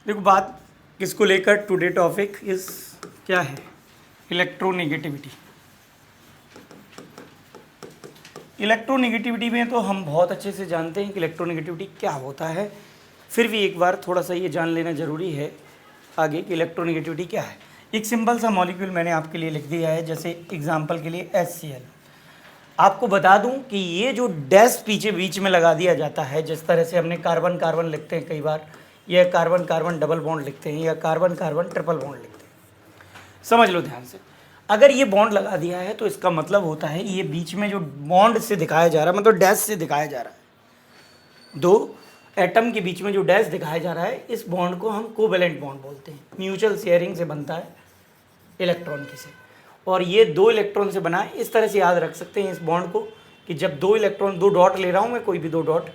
देखो बात किसको लेकर, टुडे टॉपिक इस क्या है, इलेक्ट्रोनेगेटिविटी। इलेक्ट्रोनेगेटिविटी में तो हम बहुत अच्छे से जानते हैं कि इलेक्ट्रोनेगेटिविटी क्या होता है, फिर भी एक बार थोड़ा सा ये जान लेना ज़रूरी है आगे कि इलेक्ट्रोनेगेटिविटी क्या है। एक सिंपल सा मॉलिक्यूल मैंने आपके लिए लिख दिया है, जैसे एग्जांपल के लिए HCl। आपको बता दूं कि ये जो डैश पीछे बीच में लगा दिया जाता है, जिस तरह से हमने कार्बन कार्बन लिखते हैं कई बार, या कार्बन कार्बन डबल बॉन्ड लिखते हैं, या कार्बन कार्बन ट्रिपल बॉन्ड लिखते हैं, समझ लो ध्यान से। अगर ये बॉन्ड लगा दिया है तो इसका मतलब होता है ये बीच में जो बॉन्ड से दिखाया जा रहा है, मतलब डैश से दिखाया जा रहा है, दो एटम के बीच में जो डैश दिखाया जा रहा है, इस बॉन्ड को हम कोवेलेंट बॉन्ड बोलते हैं। म्यूचुअल शेयरिंग से बनता है इलेक्ट्रॉन की से, और ये 2 इलेक्ट्रॉन से बना है। इस तरह से याद रख सकते हैं इस बॉन्ड को कि जब 2 इलेक्ट्रॉन, 2 डॉट ले रहा हूँ मैं, कोई भी 2 डॉट,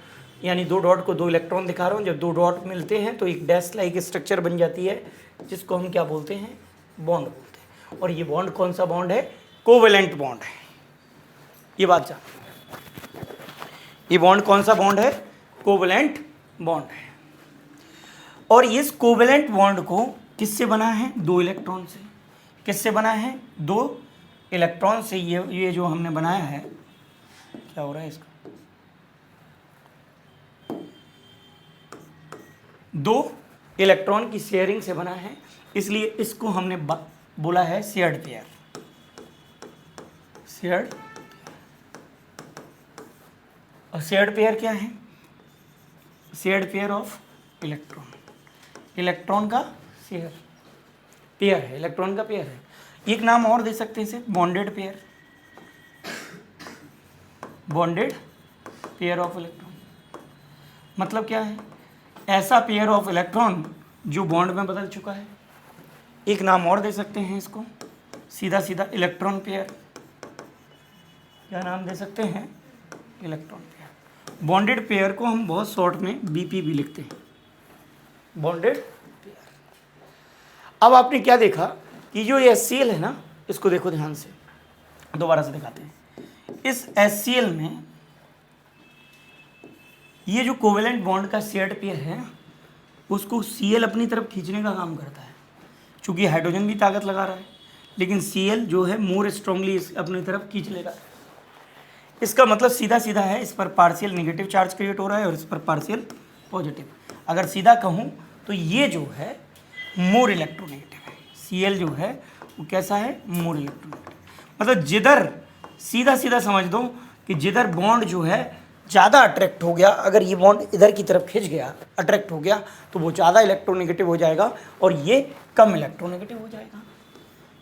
यानी 2 डॉट को 2 इलेक्ट्रॉन दिखा रहा हूँ, जब 2 डॉट मिलते हैं तो एक डैश लाइक स्ट्रक्चर बन जाती है, जिसको हम क्या बोलते हैं, बॉन्ड बोलते हैं। और ये बॉन्ड कौन सा बॉन्ड है, कोवेलेंट बॉन्ड है। ये बात जान, ये बॉन्ड कौन सा बॉन्ड है, कोवेलेंट बॉन्ड है। और इस कोवेलेंट बॉन्ड को किससे बना है, 2 इलेक्ट्रॉन से। किससे बना है, 2 इलेक्ट्रॉन से। ये जो हमने बनाया है, क्या हो रहा है इसका, 2 इलेक्ट्रॉन की शेयरिंग से बना है, इसलिए इसको हमने बोला है शेयर्ड पेयर। शेयर्ड, और शेयर्ड पेयर क्या है, shared pair of electron. Electron का शेयर पेयर है, इलेक्ट्रॉन का पेयर है। एक नाम और दे सकते हैं इसे, bonded pair. Bonded pair of electron मतलब क्या है, ऐसा पेयर ऑफ इलेक्ट्रॉन जो बॉन्ड में बदल चुका है। एक नाम और दे सकते हैं इसको, सीधा सीधा इलेक्ट्रॉन पेयर। क्या नाम दे सकते हैं, इलेक्ट्रॉन पेयर। बॉन्डेड पेयर को हम बहुत शॉर्ट में BP भी लिखते हैं, बॉन्डेड पेयर। अब आपने क्या देखा कि जो ये HCl है ना, इसको देखो ध्यान से, दोबारा से दिखाते हैं। इस HCl में ये जो कोवेलेंट बॉन्ड का शेयर्ड पेयर है, उसको Cl अपनी तरफ खींचने का काम करता है। चूंकि हाइड्रोजन भी ताकत लगा रहा है, लेकिन Cl जो है मोर स्ट्रांगली अपनी तरफ खींच लेगा। इसका मतलब सीधा सीधा है, इस पर पार्शियल नेगेटिव चार्ज क्रिएट हो रहा है और इस पर पार्शियल पॉजिटिव। अगर सीधा कहूँ तो ये जो है मोर इलेक्ट्रोनेगेटिव है, Cl जो है वो कैसा है, मोर इलेक्ट्रोनेगेटिव। मतलब जिधर, सीधा सीधा समझ दो कि जिधर बॉन्ड जो है ज़्यादा अट्रैक्ट हो गया, अगर ये बॉन्ड इधर की तरफ खिंच गया, अट्रैक्ट हो गया, तो वो ज़्यादा इलेक्ट्रोनेगेटिव हो जाएगा और ये कम इलेक्ट्रोनेगेटिव हो जाएगा।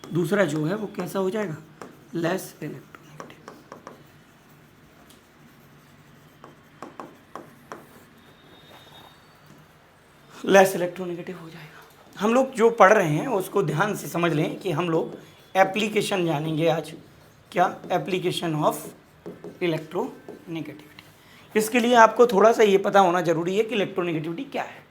दूसरा जो है वो कैसा हो जाएगा, लेस इलेक्ट्रोनेगेटिव। लेस इलेक्ट्रोनेगेटिव हो जाएगा। हम लोग जो पढ़ रहे हैं उसको ध्यान से समझ लें कि हम लोग एप्लीकेशन जानेंगे आज। क्या, एप्लीकेशन ऑफ इलेक्ट्रोनेगेटिविटी। इसके लिए आपको थोड़ा सा ये पता होना जरूरी है कि इलेक्ट्रोनेगेटिविटी क्या है।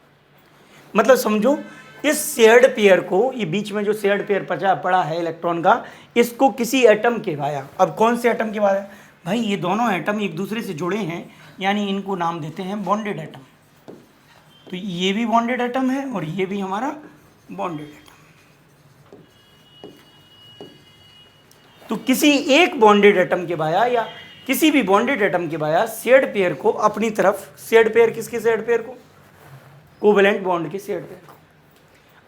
मतलब समझो, इस शेयर्ड पेयर को, ये बीच में जो शेयर्ड पेयर पड़ा है इलेक्ट्रॉन का, इसको किसी एटम के वाया, अब कौन से एटम के वाया, भाई ये दोनों एटम एक दूसरे से जुड़े हैं, यानी इनको नाम देते हैं बॉन्डेड एटम। तो ये भी बॉन्डेड एटम है और ये भी हमारा बॉन्डेड एटम। तो किसी एक बॉन्डेड एटम के बाया, या किसी भी बॉन्डेड एटम के बाया, शेयर्ड पेयर को अपनी तरफ, शेयर्ड पेयर किसके शेयर्ड पेयर को, कोवेलेंट बॉन्ड के शेयर्ड पेयर को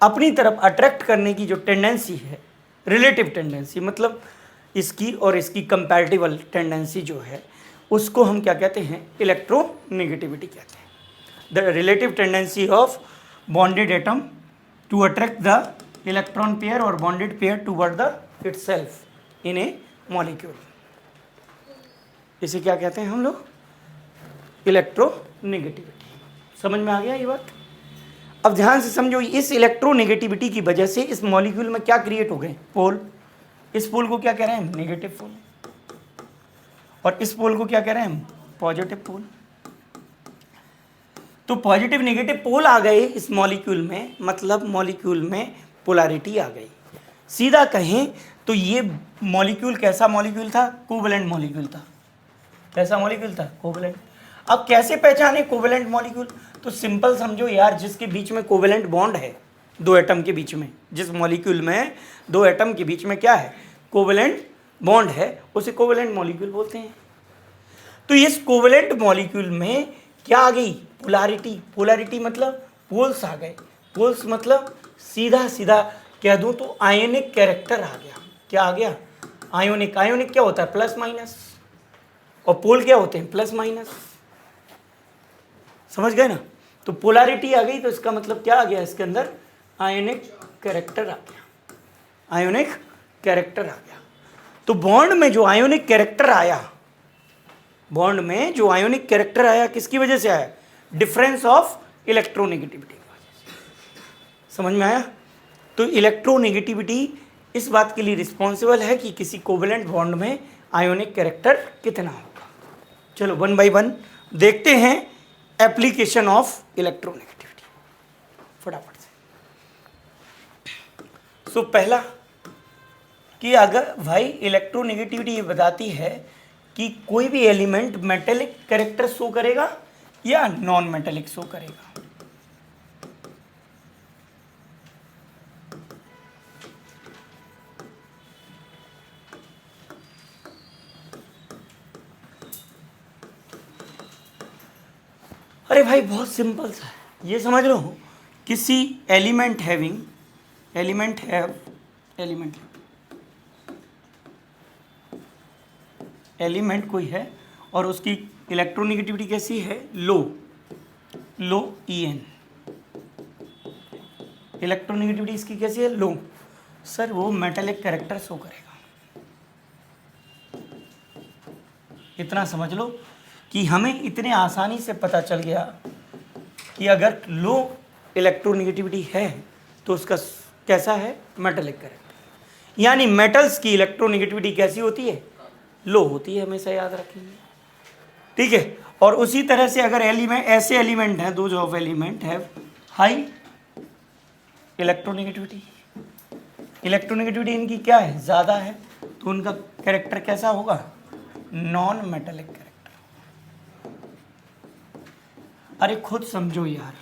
अपनी तरफ अट्रैक्ट करने की जो टेंडेंसी है, रिलेटिव टेंडेंसी, मतलब इसकी और इसकी कंपैरेटिबल टेंडेंसी जो है, उसको हम क्या कहते हैं, इलेक्ट्रोनेगेटिविटी कहते हैं। The relative tendency of bonded atom to attract the electron pair or bonded pair toward the itself in a molecule, इसे क्या कहते हैं हम लोग, इलेक्ट्रोनेगेटिविटी। समझ में आ गया ये बात। अब ध्यान से समझो, इस इलेक्ट्रोनेगेटिविटी की वजह से इस मॉलिक्यूल में क्या क्रिएट हो गए, पोल। इस पोल को क्या कह रहे हैं, नेगेटिव पोल, और इस पोल को क्या कह रहे हैं हम, पॉजिटिव पोल। तो पॉजिटिव नेगेटिव पोल आ गए इस मॉलिक्यूल में, मतलब मॉलिक्यूल में पोलैरिटी आ गई। सीधा कहें तो ये मॉलिक्यूल कैसा मॉलिक्यूल था, कोवेलेंट मॉलिक्यूल था। कैसा मॉलिक्यूल था, कोवेलेंट। अब कैसे पहचाने कोवेलेंट मॉलिक्यूल? तो सिंपल समझो यार, जिसके बीच में कोवेलेंट बॉन्ड है दो एटम के बीच में, जिस मॉलिक्यूल में दो एटम के बीच में क्या है, कोवेलेंट बॉन्ड है, उसे कोवेलेंट मॉलिक्यूल बोलते हैं। तो इस कोवेलेंट मॉलिक्यूल में क्या आ गई, पोलैरिटी। पोलैरिटी मतलब पोल्स आ गए। पोल्स मतलब सीधा सीधा कह दूं तो आयनिक कैरेक्टर आ गया। क्या आ गया, आयोनिक। आयोनिक क्या होता है, प्लस माइनस, और पोल क्या होते हैं, प्लस माइनस। समझ गए ना? तो पोलैरिटी आ गई, तो इसका मतलब क्या आ गया, इसके अंदर आयोनिक कैरेक्टर आ गया। आयोनिक कैरेक्टर आ गया। तो बॉन्ड में जो आयोनिक कैरेक्टर आया, बॉन्ड में जो आयोनिक कैरेक्टर आया, किसकी वजह से आया, डिफरेंस ऑफ इलेक्ट्रोनेगेटिविटी की वजह से। समझ में आया? तो इलेक्ट्रोनेगेटिविटी इस बात के लिए रिस्पॉन्सिबल है कि किसी कोवेलेंट बॉन्ड में आयोनिक कैरेक्टर कितना होगा। चलो वन बाय वन देखते हैं एप्लीकेशन ऑफ इलेक्ट्रोनेगेटिविटी फटाफट से। सो पहला कि अगर भाई इलेक्ट्रोनेगेटिविटी ये बताती है कि कोई भी एलिमेंट मेटेलिक कैरेक्टर शो करेगा या नॉन मेटेलिक शो करेगा। अरे भाई बहुत सिंपल सा है, ये समझ लो, किसी एलिमेंट हैविंग, एलिमेंट कोई है और उसकी इलेक्ट्रोनेगेटिविटी कैसी है, लो EN। इलेक्ट्रोनेगेटिविटी इसकी कैसी है, लो। सर वो मेटेलिक कैरेक्टर शो करेगा। इतना समझ लो कि हमें इतने आसानी से पता चल गया कि अगर लो इलेक्ट्रोनेगेटिविटी है तो उसका कैसा है, मेटेलिक कैरेक्टर। यानी मेटल्स की इलेक्ट्रोनेगेटिविटी कैसी होती है, लो होती है, हमेशा याद रखेंगे। ठीक है। और उसी तरह से अगर एलिमेंट, ऐसे एलिमेंट हैं, those of element have high electronegativity, electronegativity इनकी क्या है, ज़्यादा है, तो उनका कैरेक्टर कैसा होगा, नॉन मेटेलिक कैरेक्टर। अरे खुद समझो यार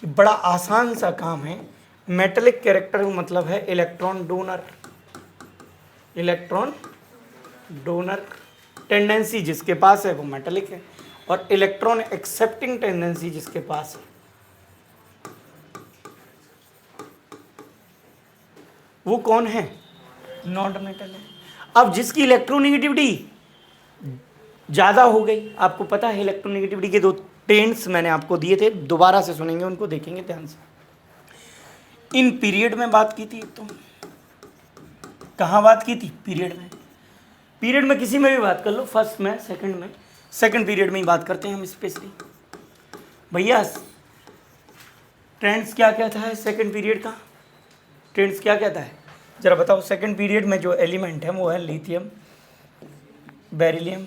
कि बड़ा आसान सा काम है। मेटेलिक कैरेक्टर का मतलब है electron donor, electron donor tendency जिसके पास है वो मेटेलिक है, और इलेक्ट्रॉन एक्सेप्टिंग टेंडेंसी जिसके पास है वो कौन है, नॉन मेटल है। अब जिसकी इलेक्ट्रोनेगेटिविटी ज़्यादा हो गई, आपको पता है इलेक्ट्रोनेगेटिविटी के दो टेंस मैंने आपको दिए थे, दोबारा से सुनेंगे, उनको देखेंगे ध्यान से। इन पीरियड में बात की थी, तो कहाँ बात की थी, पीरियड में। पीरियड में किसी में भी बात कर लो, फर्स्ट में, सेकंड पीरियड में ही बात करते हैं हम स्पेशली। भैया ट्रेंड्स क्या कहता है सेकंड पीरियड का, ट्रेंड्स क्या कहता है जरा बताओ। सेकंड पीरियड में जो एलिमेंट है वो है lithium, beryllium,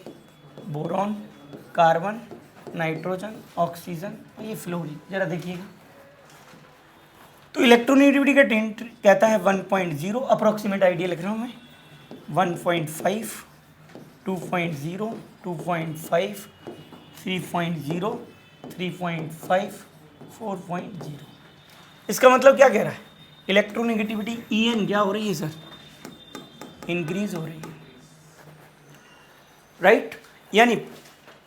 boron, carbon, nitrogen, oxygen, ये फ्लोरीन। जरा देखिएगा, तो इलेक्ट्रोनेगेटिविटी का टेंट कहता है 1.0, अप्रोक्सीमेट आइडिया लिख रहा हूँ मैं, 1.5, 2.0, 2.5, 3.0, 3.5, 4.0। इसका मतलब क्या कह रहा है, इलेक्ट्रोनेगेटिविटी EN क्या हो रही है सर, इंक्रीज हो रही है, राइट। यानी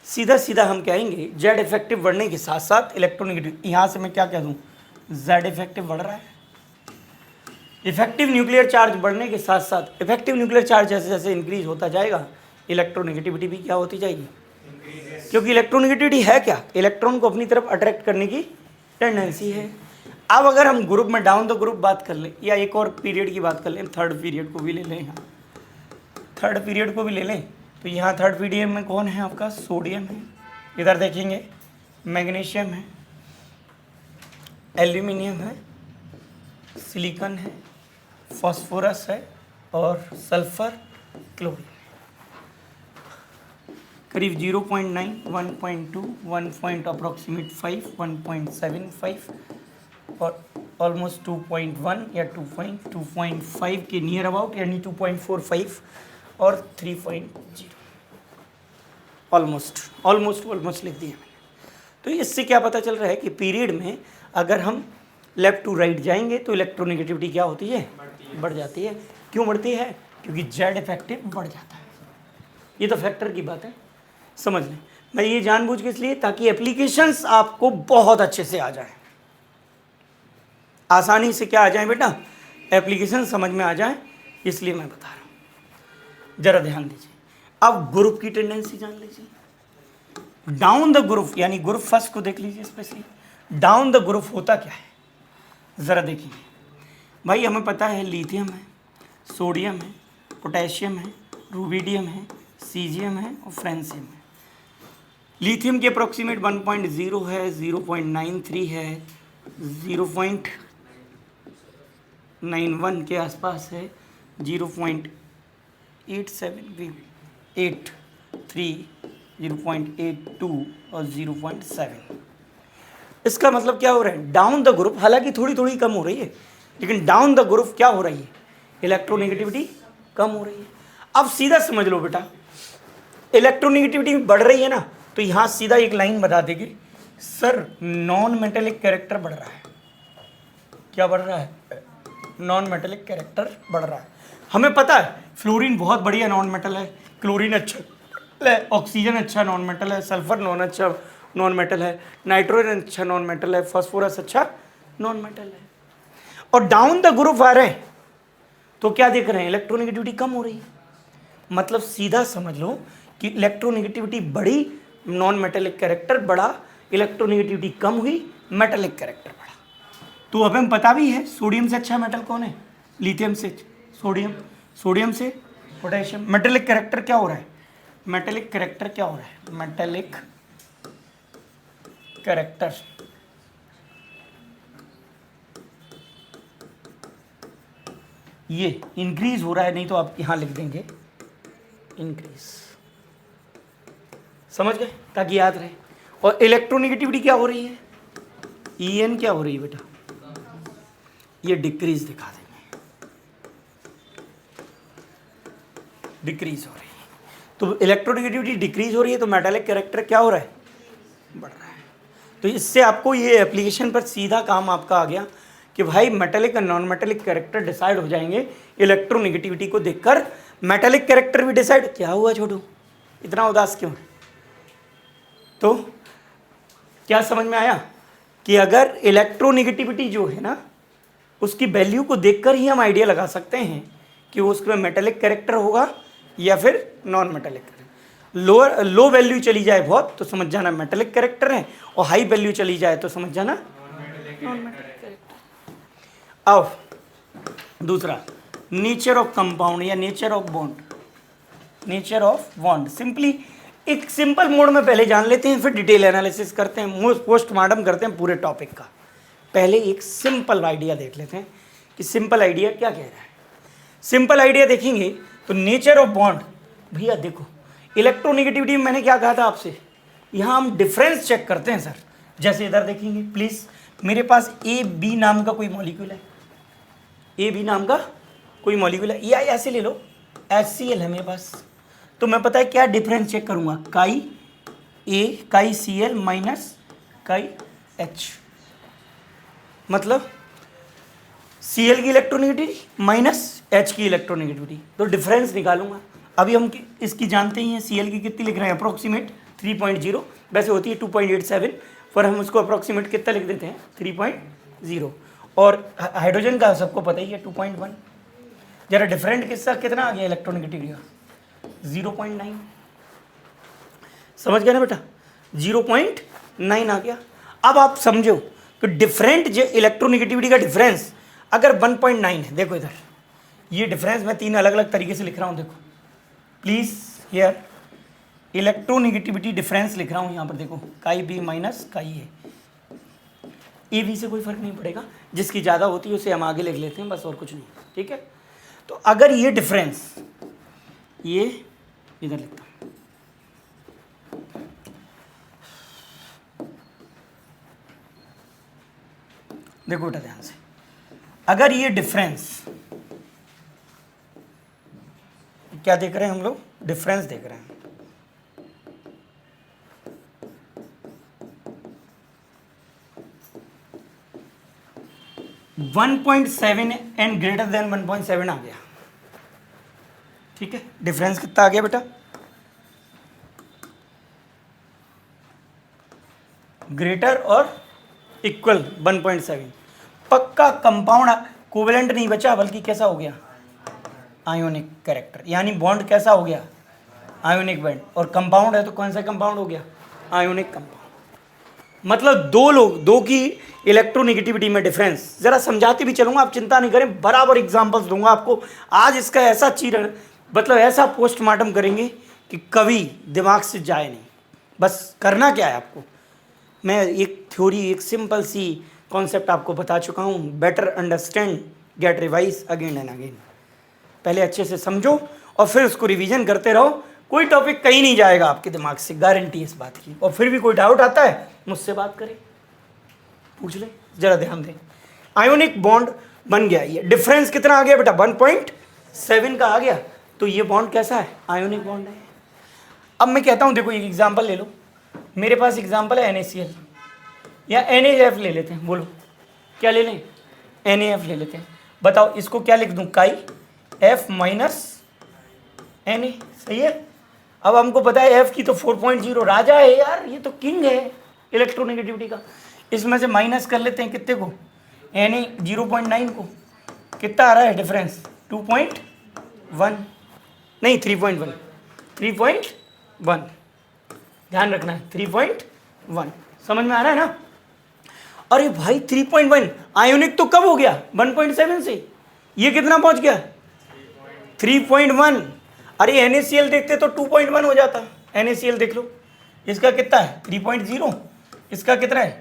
सीधा सीधा हम कहेंगे जेड इफेक्टिव बढ़ने के साथ साथ इलेक्ट्रोनेगेटिव, यहाँ से मैं क्या कह दूँ, जेड इफेक्टिव बढ़ रहा है। इफेक्टिव न्यूक्लियर चार्ज बढ़ने के साथ साथ इफेक्टिव न्यूक्लियर चार्ज जैसे जैसे इंक्रीज होता जाएगा, इलेक्ट्रोनेगेटिविटी भी क्या होती जाएगी, क्योंकि इलेक्ट्रोनेगेटिविटी है क्या, इलेक्ट्रॉन को अपनी तरफ अट्रैक्ट करने की टेंडेंसी है। अब अगर हम ग्रुप में डाउन द ग्रुप बात कर लें, या एक और पीरियड की बात कर लें, थर्ड पीरियड को भी ले लें, यहाँ थर्ड पीरियड को भी ले लें, तो यहाँ थर्ड पीरियड में कौन है आपका, सोडियम है, इधर देखेंगे मैग्नीशियम है, एल्यूमिनियम है, सिलिकॉन है, फास्फोरस है और सल्फर, क्लोरीन। करीब 0.9, 1.2, 1 अप्रोक्सीमेट 5, 1.75 और ऑलमोस्ट 2.1 या 2.5 के नियर अबाउट, यानी 2.45 और 3.0। ऑलमोस्ट लिख दिया मैंने। तो इससे क्या पता चल रहा है कि पीरियड में अगर हम लेफ्ट टू राइट जाएंगे तो इलेक्ट्रोनेगेटिविटी क्या होती है, बढ़ जाती है। क्यों बढ़ती है? क्योंकि जेड इफेक्टिव बढ़ जाता है। ये तो फैक्टर की बात है, समझ लें। मैं ये जानबूझ के इसलिए ताकि एप्लीकेशंस आपको बहुत अच्छे से आ जाए, आसानी से क्या आ जाए बेटा, एप्लीकेशन समझ में आ जाए, इसलिए मैं बता रहा हूं। जरा ध्यान दीजिए। अब ग्रुप की टेंडेंसी जान लीजिए। डाउन द ग्रुप यानी ग्रुप फर्स्ट को देख लीजिए स्पेशली। डाउन द ग्रुप होता क्या है जरा देखिए भाई। हमें पता है लिथियम है, सोडियम है, पोटेशियम है, रूबिडियम है, सीजियम है और फ्रेंसियम है। लिथियम की अप्रोक्सीमेट 1.0 है, 0.93 है, 0.91 के आसपास है, 0.87 भी, 83, 0.82 और 0.7। इसका मतलब क्या हो रहा है? डाउन द ग्रुप, हालांकि थोड़ी थोड़ी कम हो रही है, लेकिन डाउन द ग्रुप क्या हो रही है? इलेक्ट्रोनेगेटिविटी कम हो रही है। अब सीधा समझ लो बेटा, इलेक्ट्रोनेगेटिविटी बढ़ रही है ना, तो यहां सीधा एक लाइन बता देगी, सर नॉन मेटेलिक कैरेक्टर बढ़ रहा है। क्या बढ़ रहा है? नॉन मेटेलिक कैरेक्टर बढ़ रहा है। हमें पता है फ्लोरीन बहुत बढ़िया नॉन मेटल है, क्लोरीन अच्छा है, ऑक्सीजन अच्छा नॉन मेटल है, सल्फर अच्छा नॉन मेटल है, नाइट्रोजन अच्छा नॉन मेटल है, फास्फोरस अच्छा नॉन मेटल है। और डाउन द ग्रुप आ रहे हैं तो क्या देख रहे हैं? इलेक्ट्रोनेगेटिविटी कम हो रही है। मतलब सीधा समझ लो कि इलेक्ट्रोनेगेटिविटी बढ़ी, नॉन मेटेलिक कैरेक्टर बढ़ा, इलेक्ट्रोनेगेटिविटी कम हुई, मेटेलिक कैरेक्टर बढ़ा। तो अब हमें पता भी है सोडियम से अच्छा मेटल कौन है? लिथियम से सोडियम, सोडियम से पोटेशियम। मेटेलिक कैरेक्टर क्या हो रहा है? मेटेलिक कैरेक्टर क्या हो रहा है? मेटेलिक कैरेक्टर ये इंक्रीज हो रहा है, नहीं तो आप यहां लिख देंगे इंक्रीज, समझ गए, ताकि याद रहे। और इलेक्ट्रोनेगेटिविटी क्या हो रही है? EN क्या हो रही है बेटा? ये डिक्रीज दिखा देंगे, डिक्रीज हो रही है। तो इलेक्ट्रोनेगेटिविटी डिक्रीज हो रही है तो मेटालिक कैरेक्टर क्या हो रहा है? बढ़ रहा है। तो इससे आपको ये एप्लीकेशन पर सीधा काम आपका आ गया कि भाई मेटालिक और नॉन मेटालिक कैरेक्टर डिसाइड हो जाएंगे इलेक्ट्रोनेगेटिविटी को देखकर। मेटालिक कैरेक्टर भी डिसाइड, क्या हुआ छोटू इतना उदास क्यों है? तो क्या समझ में आया कि अगर इलेक्ट्रोनेगेटिविटी जो है ना, उसकी वैल्यू को देखकर ही हम आइडिया लगा सकते हैं कि उसमें मेटालिक कैरेक्टर होगा या फिर नॉन मेटालिक। लो वैल्यू चली जाए बहुत तो समझ जाना मेटालिक कैरेक्टर है, और हाई वैल्यू चली जाए तो समझ जाना नॉन मेटालिक कैरेक्टर। अब दूसरा, नेचर ऑफ कंपाउंड या nature of bond. Nature of bond simply एक सिंपल मोड में पहले जान लेते हैं, फिर डिटेल एनालिसिस करते हैं, पोस्टमार्टम करते हैं पूरे टॉपिक का। पहले एक सिंपल आइडिया देख लेते हैं कि सिंपल आइडिया क्या कह रहा है। सिंपल आइडिया देखेंगे तो नेचर ऑफ बॉन्ड, भैया देखो इलेक्ट्रोनेगेटिविटी में मैंने क्या कहा था आपसे, यहाँ हम डिफरेंस चेक करते हैं सर। जैसे इधर देखेंगे प्लीज, मेरे पास AB नाम का कोई मॉलिक्यूल है, AB नाम का कोई मॉलिक्यूल है, या ऐसे ले लो HCl है मेरे पास। तो मैं पता है क्या डिफरेंस चेक करूंगा, काई A काई Cl माइनस काई H, मतलब Cl की इलेक्ट्रोनेगेटिविटी माइनस H की इलेक्ट्रोनेगेटिविटी, तो डिफरेंस निकालूंगा। अभी हम इसकी जानते ही हैं, Cl की कितनी लिख रहे हैं? अप्रोक्सीमेट 3.0, वैसे होती है 2.87, पर हम उसको अप्रोक्सीमेट कितना लिख देते हैं? 3.0। और हाइड्रोजन का सबको पता ही है 2.1। जरा डिफरेंट किस्सा कितना आ गया इलेक्ट्रोनेगेटिविटी का? 0.9। समझ गए ना बेटा? 0.9 आ गया। अब आप समझो कि डिफरेंट जो इलेक्ट्रोनेगेटिविटी का डिफरेंस अगर 1.9 है, देखो इधर ये डिफरेंस मैं 3 अलग अलग तरीके से लिख रहा हूँ, देखो प्लीज हियर, इलेक्ट्रोनेगेटिविटी डिफरेंस लिख रहा हूँ यहाँ पर, देखो काई B माइनस काई A B से कोई फर्क नहीं पड़ेगा, जिसकी ज़्यादा होती है उसे हम आगे लिख लेते हैं बस, और कुछ नहीं, ठीक है। तो अगर ये डिफरेंस, ये इधर लिखता हूँ, देखो बेटा ध्यान से, अगर ये डिफरेंस, क्या देख रहे हैं हम लोग? डिफरेंस देख रहे हैं। 1.7 एंड ग्रेटर देन 1.7 आ गया, ठीक है। डिफरेंस कितना आ गया बेटा, ग्रेटर और इक्वल 1.7। पक्का कंपाउंड कोवेलेंट नहीं बचा, बल्कि कैसा हो गया, आयोनिक कैरेक्टर, यानी बॉन्ड कैसा हो गया, आयोनिक बॉन्ड। और कंपाउंड है तो कौन सा कंपाउंड हो गया, आयोनिक कंपाउंड। मतलब दो की इलेक्ट्रोनेगेटिविटी में डिफरेंस। जरा समझाते भी चलूंगा, आप चिंता नहीं करें, बराबर एग्जांपल्स दूंगा आपको। आज इसका ऐसा चीरण, मतलब ऐसा पोस्टमार्टम करेंगे कि कभी दिमाग से जाए नहीं। बस करना क्या है आपको, मैं एक थ्योरी, एक सिंपल सी कॉन्सेप्ट आपको बता चुका हूँ। Better understand, get revise again and again. पहले अच्छे से समझो और फिर उसको रिवीजन करते रहो। कोई टॉपिक कहीं नहीं जाएगा आपके दिमाग से, गारंटी इस बात की। और फिर भी कोई डाउट आता है मुझसे बात करें, पूछ ले, जरा ध्यान दें। आयोनिक बॉन्ड बन गया, ये डिफरेंस कितना आ गया बेटा, 1.7 का आ गया। तो ये बॉन्ड कैसा है, आयोनिक बॉन्ड है। अब मैं कहता हूं देखो, एक एग्जांपल ले लो। मेरे पास एग्जांपल है NaCl या NaF ले लेते हैं। बोलो क्या ले लें, NaF ले लेते हैं। बताओ इसको क्या लिख दूं, काई F माइनस Na, सही है। अब हमको पता है F की तो 4.0 राजा है यार, ये तो किंग है इलेक्ट्रोनेगेटिविटी का। इसमें से माइनस कर लेते हैं कितने को, Na 0.9 को। कितना आ रहा है डिफरेंस, 2.1 नहीं 3.1, 3.1 ध्यान रखना है, 3.1। समझ में आ रहा है ना। अरे भाई 3.1 आयोनिक तो कब हो गया, 1.7 से। ये कितना पहुंच गया, 3.1। अरे NaCl देखते तो 2.1 हो जाता। NaCl देख लो, इसका कितना है 3.0, इसका कितना है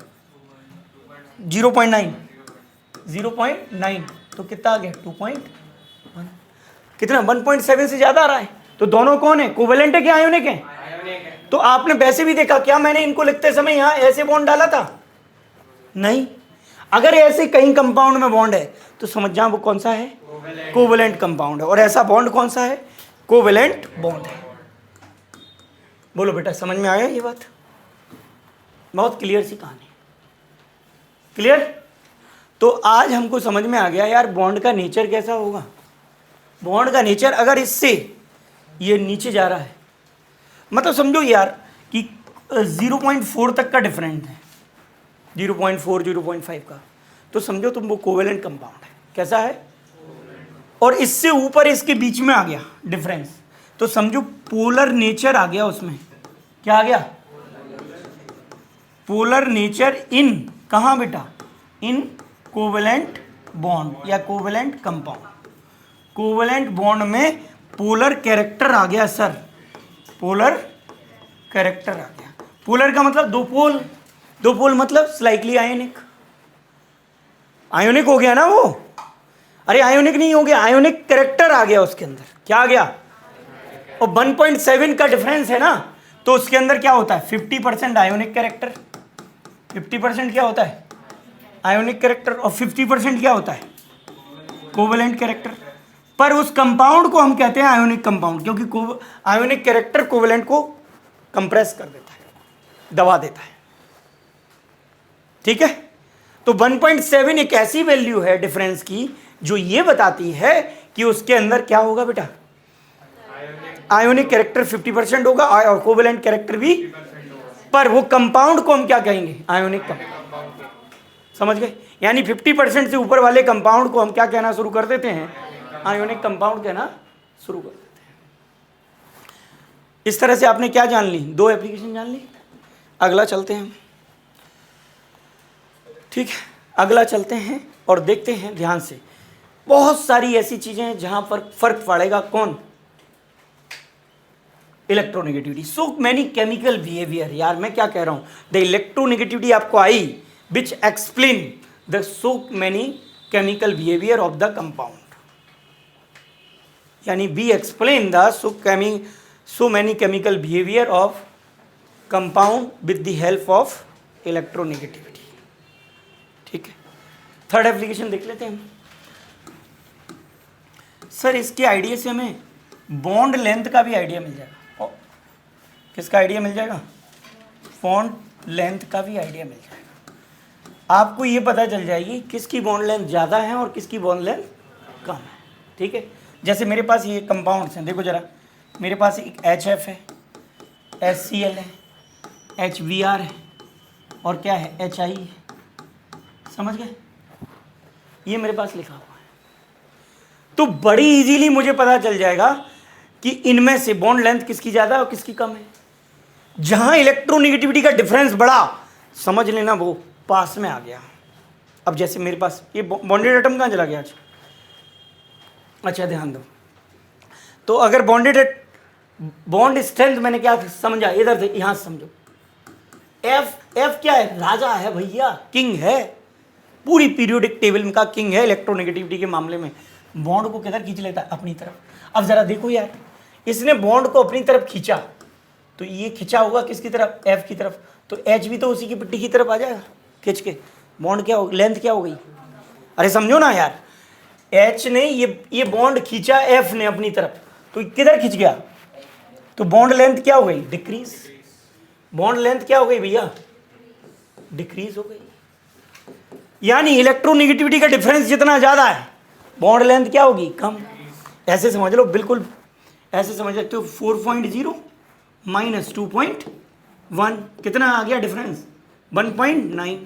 0.9, 0.9 तो कितना आ गया 2.1। कितना 1.7 से ज्यादा आ रहा है। तो दोनों कौन है, कोवेलेंट है क्या आयोनिक है? तो आपने वैसे भी देखा क्या, मैंने इनको लिखते समय यहां ऐसे बॉन्ड डाला था, नहीं। अगर ऐसे कहीं कंपाउंड में बॉन्ड है तो समझ जाओ वो कौन सा है, कोवेलेंट कंपाउंड है। और ऐसा बॉन्ड कौन सा है, कोवेलेंट बॉन्ड है। बोलो बेटा समझ में आया ये बात, बहुत क्लियर सी कहानी, क्लियर। तो आज हमको समझ में आ गया यार बॉन्ड का नेचर कैसा होगा। बॉन्ड का नेचर अगर इससे ये नीचे जा रहा है, मतलब समझो यार कि 0.4 तक का डिफरेंट है, 0.4 0.5 का, तो समझो तुम वो कोवेलेंट कंपाउंड है। कैसा है, और इससे ऊपर इसके बीच में आ गया डिफरेंस, तो समझो पोलर नेचर आ गया उसमें। क्या आ गया, पोलर नेचर इन कहाँ बेटा, इन कोवेलेंट बॉन्ड या कोवेलेंट कंपाउंड। कोवेलेंट बॉन्ड में पोलर कैरेक्टर आ गया सर, पोलर कैरेक्टर आ गया। पोलर का मतलब दो पोल, दो पोल मतलब स्लाइटली आयोनिक, आयोनिक हो गया ना वो। अरे आयोनिक नहीं हो गया, आयोनिक कैरेक्टर आ गया उसके अंदर। क्या आ गया, और 1.7 का डिफरेंस है ना, तो उसके अंदर क्या होता है 50% आयोनिक कैरेक्टर, 50% क्या होता है आयोनिक कैरेक्टर, और 50% क्या होता है कोवेलेंट कैरेक्टर। पर उस कंपाउंड को हम कहते हैं आयोनिक कंपाउंड, क्योंकि आयोनिक कैरेक्टर कोवेलेंट को कंप्रेस कर देता है, दबा देता है, ठीक है। तो 1.7 एक ऐसी वैल्यू है डिफरेंस की जो ये बताती है कि उसके अंदर क्या होगा बेटा, आयोनिक कैरेक्टर 50% होगा और कोवेलेंट कैरेक्टर भी। पर वो कंपाउंड को हम क्या कहेंगे, आयोनिक कंपाउंड। समझ गए, यानी 50% से ऊपर वाले कंपाउंड को हम क्या कहना शुरू कर देते हैं, आयोनिक कंपाउंड कहना शुरू कर देते हैं। इस तरह से आपने क्या जान ली, दो एप्लीकेशन जान ली। अगला चलते हैं, ठीक है, अगला चलते हैं और देखते हैं ध्यान से। बहुत सारी ऐसी चीजें हैं जहां पर फर्क पड़ेगा, कौन, electronegativity. So many chemical behaviour, यार मैं क्या कह रहा हूं, द इलेक्ट्रोनेगेटिविटी आपको I which explain the so many chemical behaviour of the compound, यानी be explain the so many chemical behaviour of compound with the help of electronegativity, ठीक है। थर्ड एप्लीकेशन देख लेते हैं। सर इसके आइडिया से हमें बॉन्ड लेंथ का भी आइडिया मिल जाएगा। किसका आइडिया मिल जाएगा, बॉन्ड लेंथ का भी आइडिया मिल जाएगा। आपको ये पता चल जाएगी किसकी बॉन्ड लेंथ ज़्यादा है और किसकी बॉन्ड लेंथ कम है। ठीक है, जैसे मेरे पास ये कंपाउंड्स हैं, देखो ज़रा, मेरे पास एक HF है, HCl है, HBr है और क्या है, HI है। समझ गए? ये मेरे पास लिखा हुआ है। तो बड़ी इजीली मुझे पता चल जाएगा कि इनमें से बॉन्ड लेंथ किसकी ज़्यादा और किसकी कम है। जहां इलेक्ट्रोनेगेटिविटी का डिफरेंस बढ़ा, समझ लेना वो पास में आ गया। अब जैसे मेरे पास ये बॉन्डेड एटम कहाँ चला गया आज? अच्छा ध्यान दो, तो अगर बॉन्ड स्ट्रेंथ मैंने क्या समझा, इधर से यहां समझो। एफ क्या है? राजा है भैया, किंग है, पूरी पीरियोडिक टेबल में का किंग है इलेक्ट्रोनेगेटिविटी के मामले में। बॉन्ड को किधर खींच लेता है? अपनी तरफ। अब जरा देखो यार, इसने बॉन्ड को अपनी तरफ खींचा, तो ये खींचा होगा किसकी तरफ? एफ की तरफ। तो एच भी तो उसी की पट्टी की तरफ आ जाएगा खींच के। बॉन्ड क्या हो, लेंथ क्या हो गई? अरे समझो ना यार, एच ने ये बॉन्ड खींचा एफ ने अपनी तरफ, तो किधर खींच गया? तो बॉन्ड लेंथ क्या हो गई? डिक्रीज। बॉन्ड लेंथ क्या हो गई भैया? डिक्रीज हो गई। यानी इलेक्ट्रोनेगेटिविटी का डिफरेंस जितना ज्यादा है, बॉन्ड लेंथ क्या होगी? कम। ऐसे समझ लो, बिल्कुल ऐसे समझ सकते हो। 4.0 माइनस 2.1 कितना आ गया डिफरेंस? 1.9।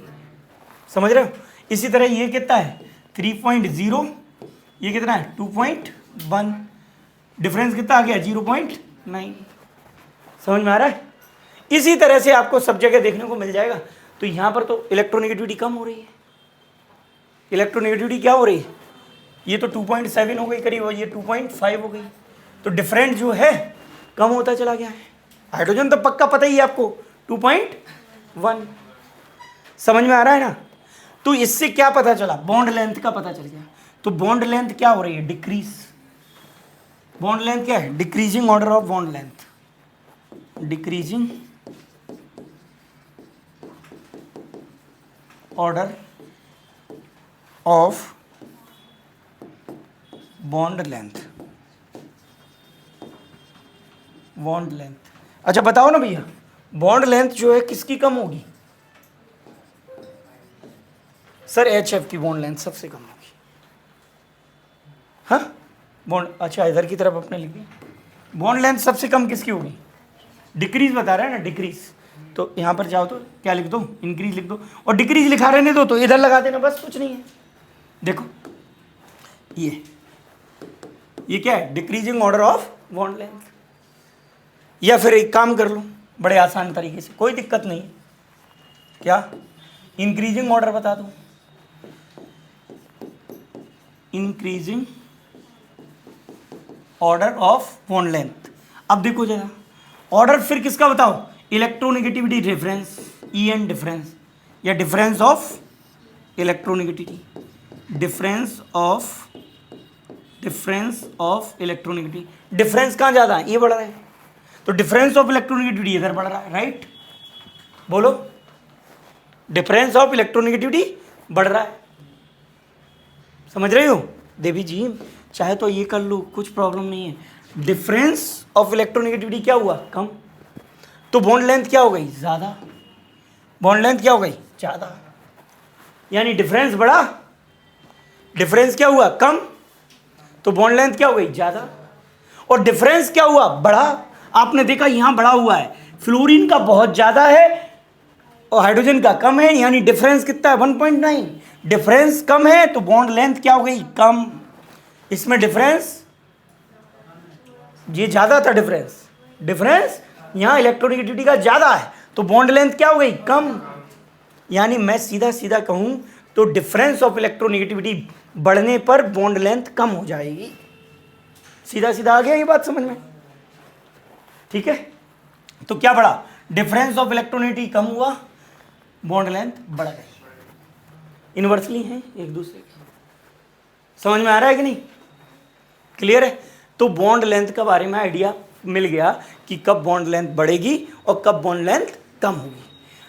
समझ रहे हो? इसी तरह ये कितना है? 3.0, ये कितना है? 2.1, डिफरेंस कितना आ गया? 0.9। समझ में आ रहा है? इसी तरह से आपको सब जगह देखने को मिल जाएगा। तो यहां पर तो इलेक्ट्रोनेगेटिविटी कम हो रही है। इलेक्ट्रोनेगेटिविटी क्या हो रही है? ये तो 2.7 हो गई करीब, और ये 2.5 हो गई। तो डिफरेंट जो है कम होता चला गया है। हाइड्रोजन तो पक्का पता ही है आपको, 2.1। समझ में आ रहा है ना? तो इससे क्या पता चला? बॉन्ड लेंथ का पता चल गया। तो बॉन्ड लेंथ क्या हो रही है? डिक्रीज। बॉन्ड लेंथ क्या है? Decreasing order of bond length, decreasing order of bond length, bond length. अच्छा बताओ ना भैया, बॉन्ड लेंथ जो है किसकी कम होगी? सर HF की बॉन्ड लेंथ सबसे कम होगी। हाँ बॉन्ड, अच्छा इधर की तरफ अपने लिख दिया। बॉन्ड लेंथ सबसे कम किसकी होगी? डिक्रीज बता रहा है ना, डिक्रीज। तो यहाँ पर जाओ तो क्या लिख दो? इंक्रीज लिख दो। और डिक्रीज लिखा रहने दो तो इधर लगा देना, बस कुछ नहीं है। देखो ये क्या है? Decreasing order of bond length. या फिर एक काम कर लो बड़े आसान तरीके से, कोई दिक्कत नहीं है। क्या? इंक्रीजिंग ऑर्डर बता दो, increasing order of bond length. अब देखो जरा, ऑर्डर फिर किसका बताओ? इलेक्ट्रोनेगेटिविटी डिफरेंस, EN डिफरेंस, या difference of electronegativity, difference of electronegativity. Difference कहाँ ज़्यादा है? ये बढ़ रहा है, तो डिफरेंस ऑफ इलेक्ट्रोनेगेटिविटी इधर बढ़ रहा है, राइट? बोलो, डिफरेंस ऑफ इलेक्ट्रोनेगेटिविटी बढ़ रहा है। समझ रहे हो देवी जी? चाहे तो ये कर लो, कुछ प्रॉब्लम नहीं है। डिफरेंस ऑफ इलेक्ट्रोनेगेटिविटी क्या हुआ? कम। तो बॉन्ड लेंथ क्या हो गई? ज़्यादा। बॉन्ड लेंथ क्या हो गई? ज़्यादा। यानी डिफरेंस बढ़ा, डिफरेंस क्या हुआ? कम। तो बॉन्ड लेंथ क्या हो गई? ज़्यादा। और डिफरेंस क्या हुआ? बढ़ा। आपने देखा यहाँ बढ़ा हुआ है, फ्लोरीन का बहुत ज़्यादा है और हाइड्रोजन का कम है, यानी डिफरेंस कितना है? 1.9। डिफरेंस कम है तो बॉन्ड लेंथ क्या हो गई? कम। इसमें डिफरेंस, ये ज़्यादा था डिफरेंस यहाँ इलेक्ट्रोनेगेटिविटी का ज़्यादा है, तो बॉन्ड लेंथ क्या हो गई? कम। यानी मैं सीधा सीधा कहूँ तो डिफरेंस ऑफ इलेक्ट्रोनेगेटिविटी बढ़ने पर बॉन्ड लेंथ कम हो जाएगी। सीधा सीधा आ गया ये बात समझ में? ठीक है, तो क्या बढ़ा? डिफरेंस ऑफ इलेक्ट्रोनेगेटिविटी कम हुआ, बॉन्ड लेंथ बढ़ गई। इनवर्सली हैं एक दूसरे के। समझ में आ रहा है कि नहीं? क्लियर है? तो बॉन्ड लेंथ के बारे में आइडिया मिल गया कि कब बॉन्ड लेंथ बढ़ेगी और कब बॉन्ड लेंथ कम होगी।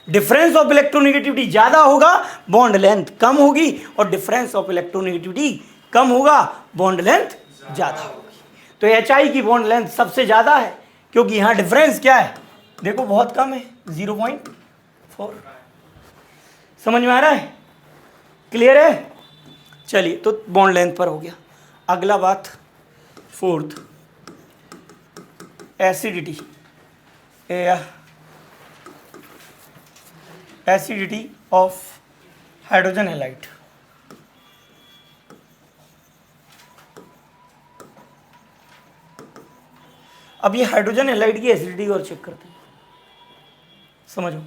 डिफरेंस ऑफ इलेक्ट्रोनेगेटिविटी ज्यादा होगा, बॉन्ड लेंथ कम होगी, और डिफरेंस ऑफ इलेक्ट्रोनेगेटिविटी कम होगा, बॉन्ड लेंथ ज्यादा होगी। तो HI की बॉन्ड लेंथ सबसे ज्यादा है, क्योंकि यहां डिफरेंस क्या है? देखो बहुत कम है, 0.4। समझ में आ रहा है? क्लियर है? चलिए, तो बॉन्ड लेंथ पर हो गया। अगला बात, फोर्थ, एसिडिटी या एसिडिटी ऑफ हाइड्रोजन हैलाइड। अब ये हाइड्रोजन हैलाइड की एसिडिटी और चेक करते हैं, समझो।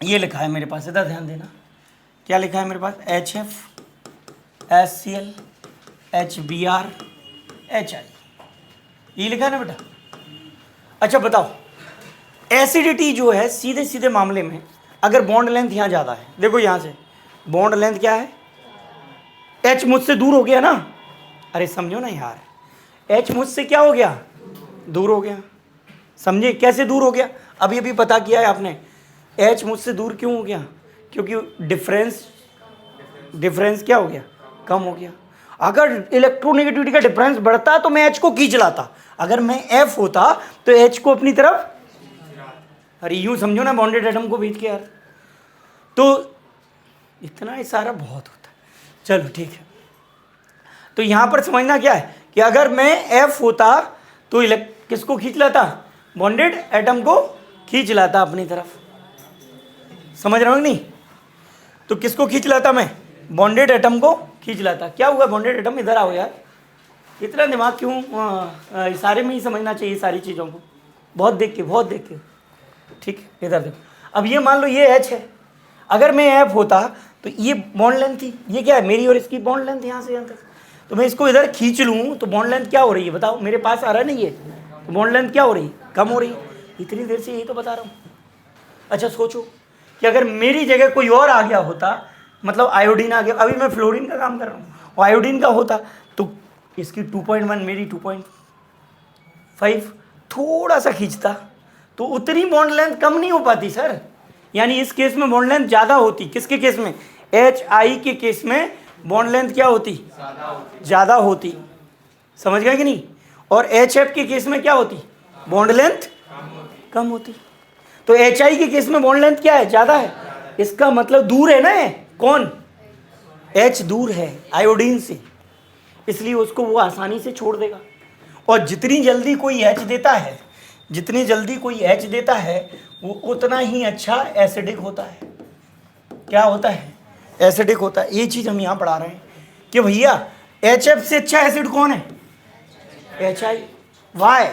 ये लिखा है मेरे पास, इधर ध्यान देना। क्या लिखा है मेरे पास? HF, HCl, HBr, HI, ये लिखा है ना बेटा? अच्छा बताओ, एसिडिटी जो है सीधे सीधे मामले में, अगर बॉन्ड लेंथ यहाँ ज़्यादा है, देखो यहाँ से बॉन्ड लेंथ क्या है? H मुझसे दूर हो गया ना, अरे समझो ना यार, H मुझसे क्या हो गया? दूर हो गया। समझे कैसे दूर हो गया? अभी अभी पता किया है आपने। H मुझसे दूर क्यों हो गया? क्योंकि डिफरेंस क्या हो गया? कम हो गया। अगर इलेक्ट्रोनेगेटिविटी का डिफरेंस बढ़ता तो मैं H को खींच लाता, अगर मैं F होता तो H को अपनी तरफ, अरे यूं समझो ना बॉन्डेड एटम को बीच के यार, तो इतना इशारा बहुत होता है। चलो ठीक है, तो यहां पर समझना क्या है कि अगर मैं F होता तो किसको खींच लाता? बॉन्डेड एटम को खींच लाता अपनी तरफ। समझ रहे हो नहीं? तो किसको खींच लाता मैं? बॉन्डेड एटम को खींच लाता। क्या हुआ? बॉन्डेड एटम इधर आओ यार, इतना दिमाग क्यों? इशारे में ही समझना चाहिए सारी चीज़ों को, बहुत देख के। ठीक है, इधर देखो। अब ये मान लो ये H है, अगर मैं F होता तो ये बॉन्ड लेंथ थी, ये क्या है? मेरी और इसकी बॉन्ड लेंथ यहाँ से यहाँ तक। तो मैं इसको इधर खींच लूँ तो बॉन्ड लेंथ क्या हो रही है बताओ? मेरे पास आ रहा है ना ये, तो बॉन्ड लेंथ क्या हो रही है? कम हो रही है। इतनी देर से यही तो बता रहा हूँ। अच्छा सोचो कि अगर मेरी जगह कोई और आ गया होता, मतलब आयोडीन आ गया, अभी मैं फ्लोरीन का काम कर रहा हूँ, और आयोडीन का होता तो इसकी 2.1 मेरी 2.5, थोड़ा सा खींचता तो उतनी बॉन्ड लेंथ कम नहीं हो पाती सर। यानी इस केस में बॉन्ड लेंथ ज़्यादा होती। किसके केस में? HI के केस में बॉन्ड लेंथ क्या होती? ज़्यादा होती। समझ गए कि नहीं? और HF के केस में क्या होती? बॉन्ड लेंथ कम होती। तो HI के केस में बॉन्ड लेंथ क्या है? ज़्यादा है। इसका मतलब दूर है ना ये। कौन? H दूर है आयोडीन से, इसलिए उसको वो आसानी से छोड़ देगा। और जितनी जल्दी कोई H देता है वो उतना ही अच्छा एसिडिक होता है। क्या होता है? एसिडिक होता है। ये चीज़ हम यहाँ पढ़ा रहे हैं कि भैया HF से अच्छा एसिड कौन है? HI। वाई?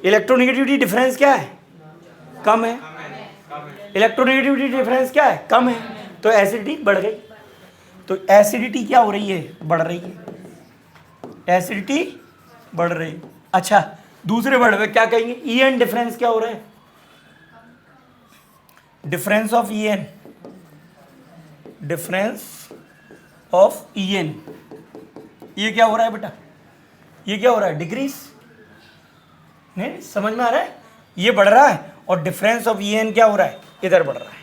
इलेक्ट्रोनेगेटिविटी डिफरेंस क्या है? कम है। इलेक्ट्रोनेगेटिविटी डिफरेंस क्या है? कम है। तो एसिडिटी बढ़ गई। तो एसिडिटी क्या हो रही है? बढ़ रही है। एसिडिटी बढ़ रही है। अच्छा दूसरे वर्ड में क्या कहेंगे? EN डिफरेंस क्या हो रहा है? Difference of EN, difference of EN, ये क्या हो रहा है बेटा? ये क्या हो रहा है? डिक्रीज। नहीं समझ में आ रहा है? ये बढ़ रहा है और डिफरेंस ऑफ EN क्या हो रहा है? इधर बढ़ रहा है।